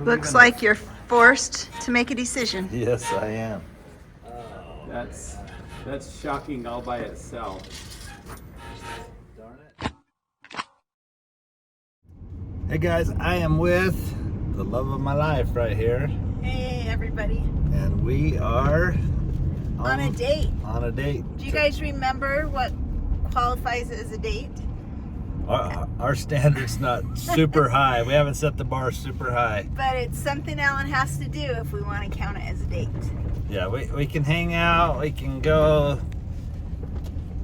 Looks like you're forced to make a decision. Yes, I am. That's shocking all by itself. Darn it. Hey guys, I am with the love of my life right here. Hey everybody. And we are On a date. On a date. Do you guys remember what qualifies as a date? Our standard's not super high. We haven't set the bar super high. But it's something Alan has to do if we want to count it as a date. Yeah, we can hang out, we can go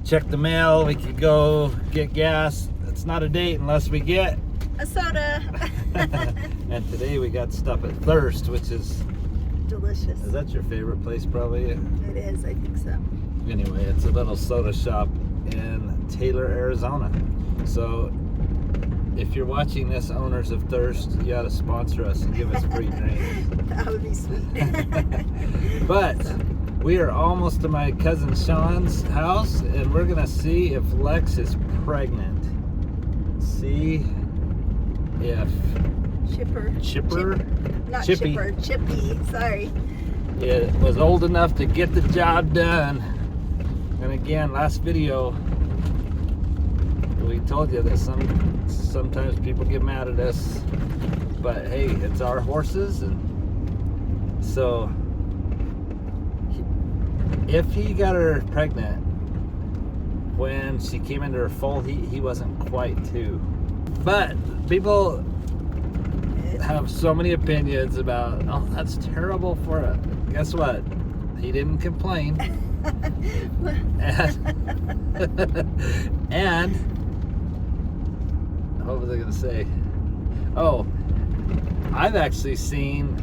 check the mail, we can go get gas. It's not a date unless we get a soda. And today we got stuff at Thirst, which is delicious. Is that your favorite place probably? It is, I think so. Anyway, it's a little soda shop in Taylor, Arizona. So if you're watching this, owners of Thirst, you gotta sponsor us and give us free drinks. That would be sweet. But we are almost to my cousin Sean's house, and we're gonna see if Lex is pregnant. See if Chipper. Not Chippy. Chipper, Chippy, sorry. It was old enough to get the job done. And again, last video, we told you that sometimes people get mad at us, but hey, it's our horses, and so if he got her pregnant when she came into her foal, he wasn't quite two. But people have so many opinions about, oh, that's terrible for it. Guess what? He didn't complain. and what was I gonna say? Oh, I've actually seen,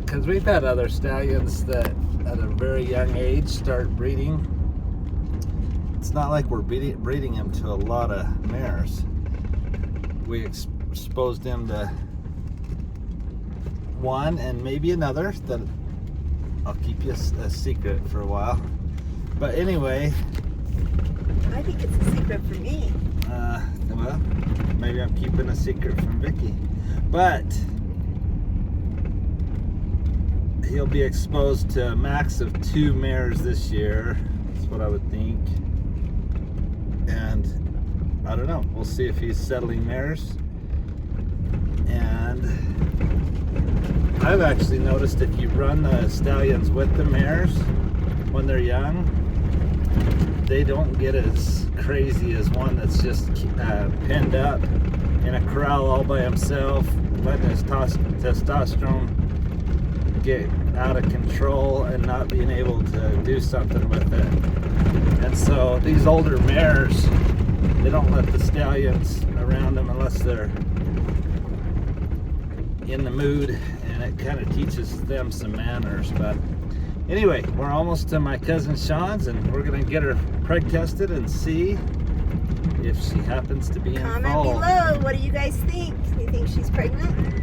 because we've had other stallions that at a very young age start breeding. It's not like we're breeding them to a lot of mares. We exposed them to one and maybe another that I'll keep you a secret for a while. But anyway, I think it's a secret for me. Well, maybe I'm keeping a secret from Vicky. But he'll be exposed to a max of 2 mares this year. That's what I would think. And I don't know. We'll see if he's settling mares. And I've actually noticed if you run the stallions with the mares when they're young, they don't get as crazy as one that's just pinned up in a corral all by himself, letting his testosterone get out of control and not being able to do something with it. And so these older mares, they don't let the stallions around them unless they're in the mood, and it kind of teaches them some manners. But anyway, we're almost to my cousin Sean's, and we're gonna get her preg tested and see if she happens to be in Comment foal. below, what do you guys think? You think she's pregnant?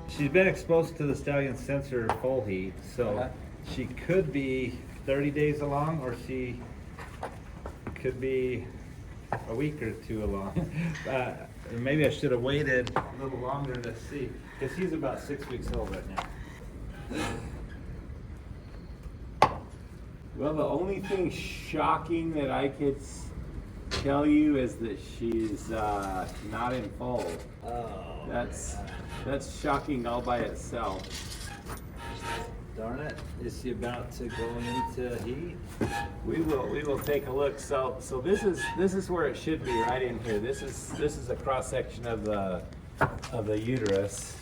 She's been exposed to the stallion sensor foal heat, so she could be 30 days along, or she could be a week or two along. Maybe I should have waited a little longer to see, because he's about 6 weeks old right now. Well, the only thing shocking that I could tell you is that she's not in foal. Oh, that's shocking all by itself. darn it! Is she about to go into heat? We will take a look. So this is where it should be, right in here. This is a cross section of the of the uterus.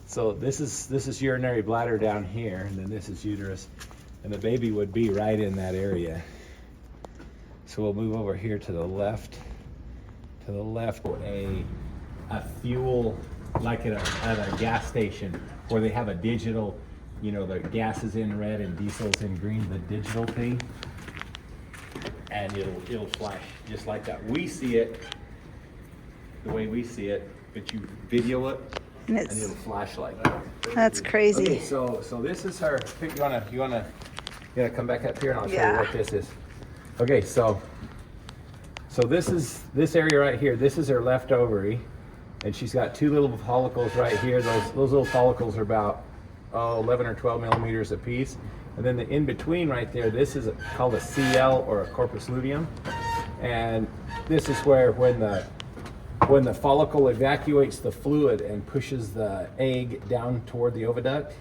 So this is urinary bladder down here, and then this is uterus, and the baby would be right in that area. So we'll move over here to the left. To the left, a fuel, like at a gas station where they have a digital, you know, the gas is in red and diesel's in green, the digital thing, and it'll flash just like that. We see it the way we see it, but you video it and it'll flash like that. That's crazy. Okay, so this is her. You wanna come back up here and I'll show you what this is. Okay, so this is this area right here. This is her left ovary, and she's got two little follicles right here. Those little follicles are about 11 or 12 millimeters a piece, and then the in between right there. This is called a CL or a corpus luteum, and this is where when the follicle evacuates the fluid and pushes the egg down toward the oviduct,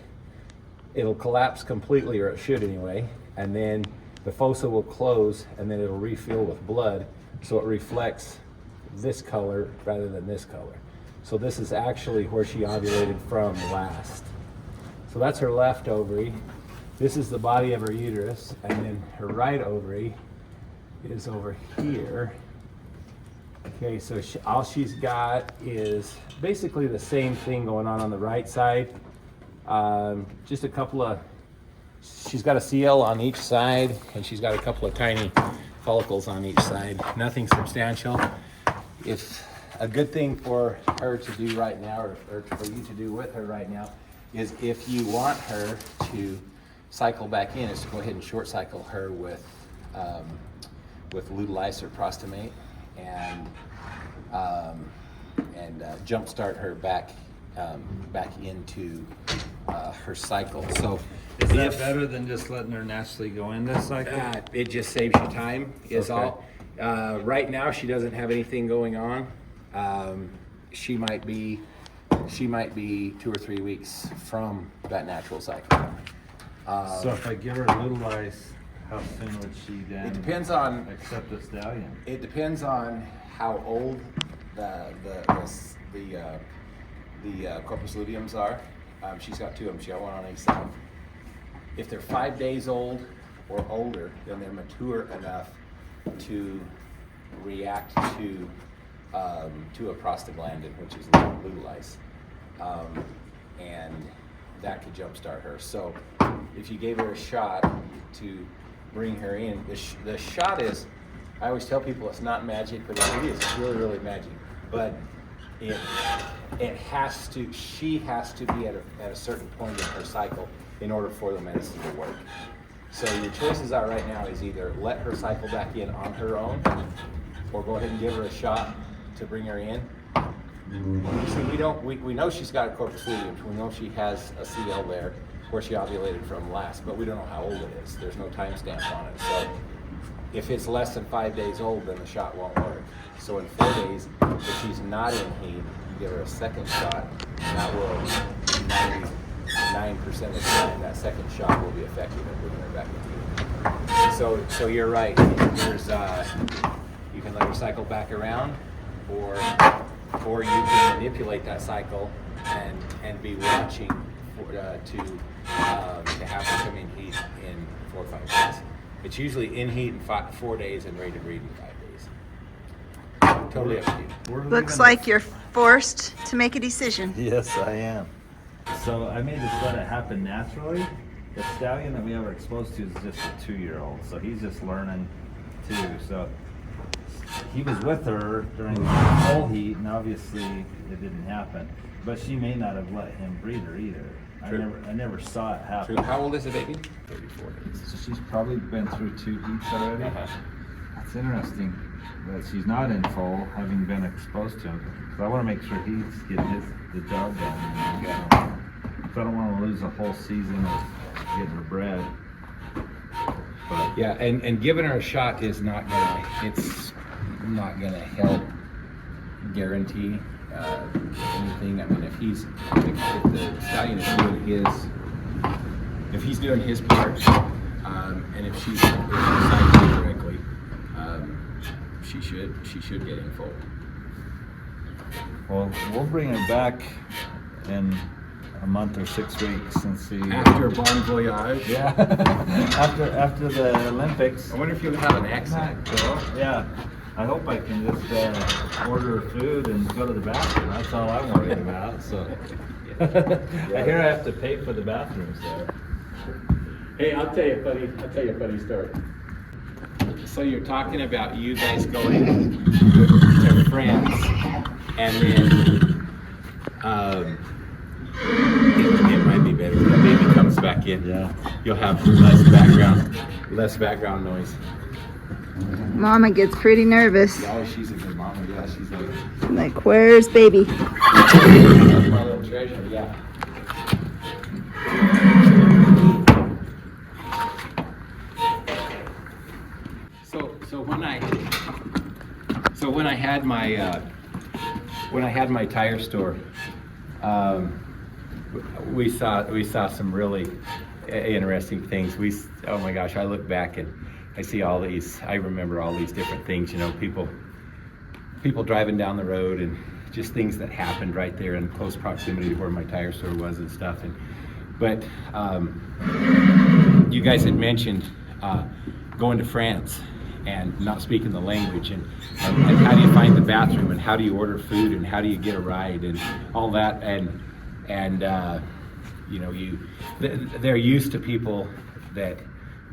it'll collapse completely, or it should anyway, and then the fossa will close, and then it'll refill with blood, so it reflects this color rather than this color. So this is actually where she ovulated from last. So that's her left ovary. This is the body of her uterus, and then her right ovary is over here. Okay, so all she's got is basically the same thing going on the right side. Just a couple of, she's got a CL on each side, and she's got a couple of tiny follicles on each side. Nothing substantial. If a good thing for her to do right now, or for you to do with her right now, is if you want her to cycle back in, is to go ahead and short cycle her with luteolized or prostamate, and jumpstart her back into her cycle. So is that better than just letting her naturally go in this cycle? It just saves you time, is all. Right now she doesn't have anything going on. She might be 2 or 3 weeks from that natural cycle. So if I give her luteolized, how soon would she then depends on accept the stallion? It depends on how old the corpus luteums are. She's got two of them. She got one on each side. If they're 5 days old or older, then they're mature enough to react to a prostaglandin, which is luteolized, and that could jumpstart her. So if you gave her a shot to bring her in, the shot is, I always tell people it's not magic, but it is. It's really, really magic. But it has to, she has to be at a certain point in her cycle in order for the medicine to work. So your choices are right now is either let her cycle back in on her own, or go ahead and give her a shot to bring her in. See, we know she's got a corpus luteum. We know she has a CL there where she ovulated from last, but we don't know how old it is. There's no timestamp on it. So if it's less than 5 days old, then the shot won't work. So in 4 days, if she's not in heat, you give her a second shot, and that will 99% of the time that second shot will be effective at bringing her back in heat. So you're right. There's you can let her cycle back around, or you can manipulate that cycle and be watching to have her come in heat in 4 or 5 days. It's usually in heat in 4 days and ready to breed in 5 days. Totally up to you. Looks like you're forced to make a decision. Yes, I am. So I may just let it happen naturally. The stallion that we ever exposed to is just a 2-year-old, so he's just learning too. So he was with her during the whole heat, and obviously it didn't happen. But she may not have let him breed her either. I never saw it happen. True. How old is the baby? 34 days. So she's probably been through 2 heats already. It's interesting that she's not in foal, having been exposed to him. So I want to make sure he's getting the job done. So I don't want to lose a whole season of getting her bred. But Yeah, and giving her a shot is not gonna. It's not gonna help guarantee anything. I mean, if the stallion is doing his, if he's doing his part, and if she's cycling correctly, she should get in full. Well, we'll bring it back in a month or 6 weeks and see. After Bon Voyage. Yeah. after the Olympics. I wonder if you'll have an accent, Bill. Yeah. I hope I can just order food and go to the bathroom. That's all I'm worried about. So I hear I have to pay for the bathrooms there. Hey, I'll tell you a funny story. So you're talking about you guys going to France, and then it might be better when the baby comes back in. Yeah. You'll have less background noise. Mama gets pretty nervous. Oh, she's a good mama. Yeah, she's Like, where's baby? my little treasure. Yeah. So when I had my tire store, we saw some really interesting things. Oh my gosh, I look back and I see all these. I remember all these different things. You know, people driving down the road and just things that happened right there in close proximity to where my tire store was and stuff. But you guys had mentioned going to France and not speaking the language, and how do you find the bathroom, and how do you order food, and how do you get a ride, and all that, and you know, they're used to people that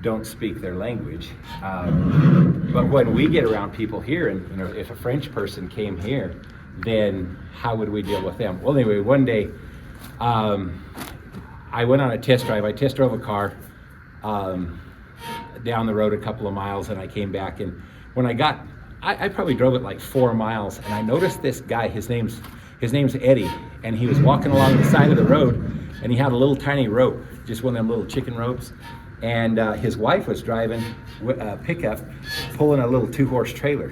don't speak their language, but when we get around people here, and you know, if a French person came here, then how would we deal with them? Well, anyway, one day I went on a test drive. I test drove a car down the road a couple of miles, and I came back, and when I probably drove it like 4 miles, and I noticed this guy. His name's Eddie, and he was walking along the side of the road, and he had a little tiny rope, just one of them little chicken ropes, and his wife was driving a pickup, pulling a little 2-horse trailer,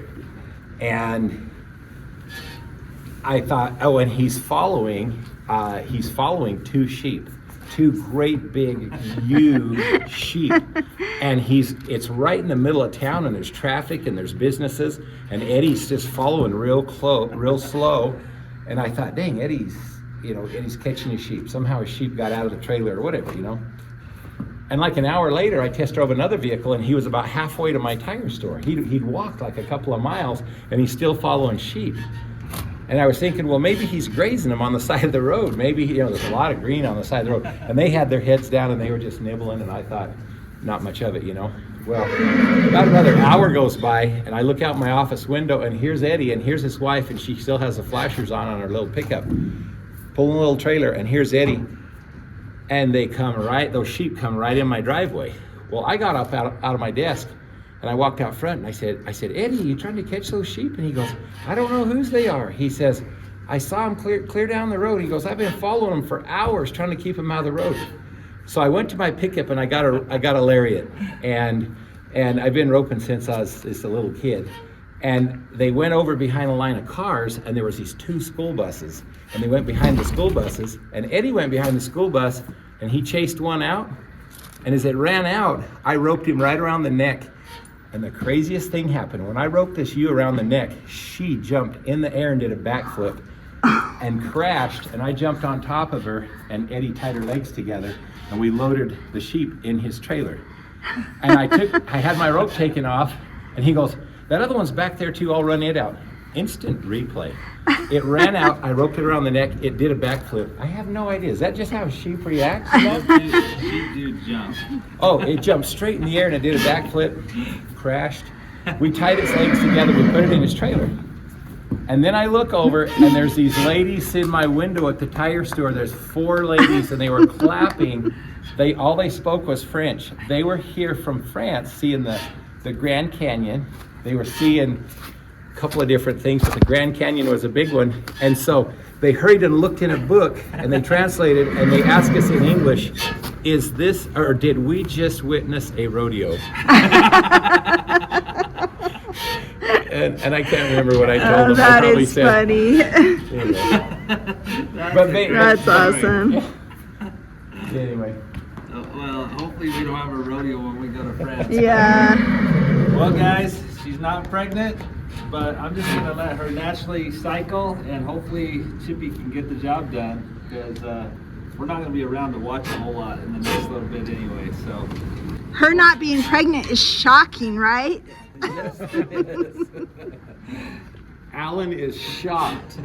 and I thought, oh, and he's following 2 sheep. 2 great big ewe sheep, and it's right in the middle of town, and there's traffic and there's businesses, and Eddie's just following real slow, and I thought, dang, Eddie's catching his sheep. Somehow his sheep got out of the trailer or whatever, you know. And like an hour later, I test drove another vehicle, and he was about halfway to my tire store. He'd walked like a couple of miles, and he's still following sheep. And I was thinking, well, maybe he's grazing them on the side of the road. Maybe, you know, there's a lot of green on the side of the road. And they had their heads down and they were just nibbling, and I thought, not much of it, you know. Well, about another hour goes by, and I look out my office window, and here's Eddie, and here's his wife, and she still has the flashers on her little pickup, pulling a little trailer, and here's Eddie. And those sheep come right in my driveway. Well, I got up out of my desk, and I walked out front, and I said, Eddie, you trying to catch those sheep? And he goes, I don't know whose they are. He says, I saw them clear down the road. He goes, I've been following them for hours trying to keep them out of the road. So I went to my pickup, and I got a lariat, and I've been roping since I was just a little kid. And they went over behind a line of cars, and there was these 2 school buses, and they went behind the school buses, and Eddie went behind the school bus, and he chased one out, and as it ran out, I roped him right around the neck. And the craziest thing happened. When I roped this ewe around the neck, she jumped in the air and did a backflip and crashed, and I jumped on top of her, and Eddie tied her legs together, and we loaded the sheep in his trailer. And I had my rope taken off, and he goes, that other one's back there too, I'll run it out. Instant replay. It ran out, I roped it around the neck, it did a backflip. I have no idea, is that just how sheep react? Sheep do jump. Oh, it jumped straight in the air and it did a backflip, crashed. We tied its legs together, we put it in his trailer. And then I look over, and there's these ladies in my window at the tire store. There's 4 ladies, and they were clapping. All they spoke was French. They were here from France, seeing the Grand Canyon. They were seeing a couple of different things, but the Grand Canyon was a big one. And so they hurried and looked in a book, and they translated, and they asked us in English, is this, or did we just witness a rodeo? And I can't remember what I told them. That I probably is said, funny. Anyway. That's awesome. Anyway. Well, hopefully we don't have a rodeo when we go to France. Yeah. Well, guys, she's not pregnant. But I'm just gonna let her naturally cycle, and hopefully Chippy can get the job done, because we're not gonna be around to watch a whole lot in the next little bit anyway. So Her not being pregnant is shocking, right? Yes, it is. Alan is shocked.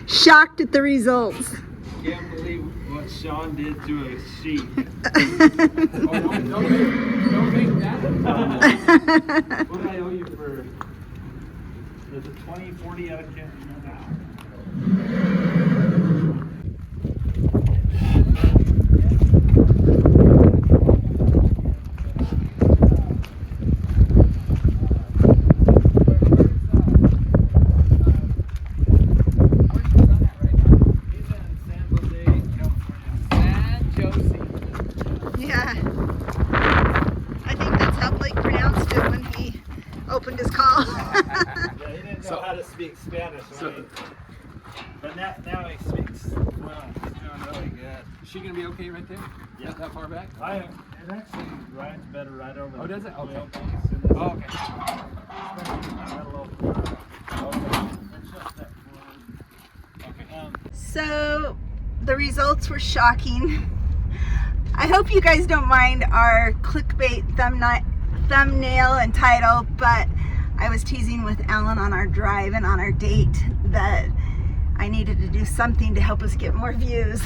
Shocked at the results. can't believe what Sean did to a sheep. Oh, don't make that. What did I owe you for? Is it 20, 40? I can't remember now. Yeah. I think that's how Blake pronounced it when he opened his call. Yeah, he didn't know how to speak Spanish, right? But now he speaks well. He's doing really good. Is she gonna be okay right there? Yeah. That far back? It actually rides better right over. Oh, does it? Okay. wheelbase and this- Oh, okay. So the results were shocking. I hope you guys don't mind our clickbait thumbnail and title, but I was teasing with Alan on our drive and on our date that I needed to do something to help us get more views.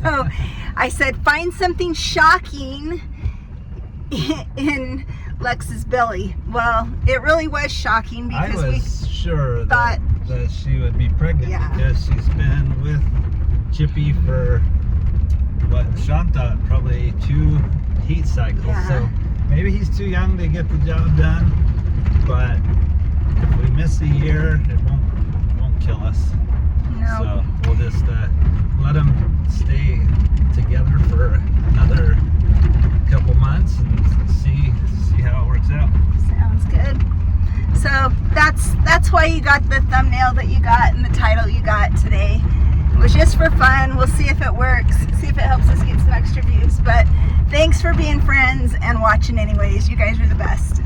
So I said, find something shocking in Lex's belly. Well, it really was shocking I because was sure thought- that she would be pregnant, Yeah. because she's been with Chippy for what Sean thought probably 2 heat cycles. Yeah. So maybe he's too young to get the job done, but if we miss a year, it won't kill us. no. So we'll just let them stay together for another couple months and see how it works out. Sounds good. So that's why you got the thumbnail that you got and the title you got today. It was just for fun. We'll see if it works, see if it helps us get some extra views. But thanks for being friends and watching anyways. You guys are the best.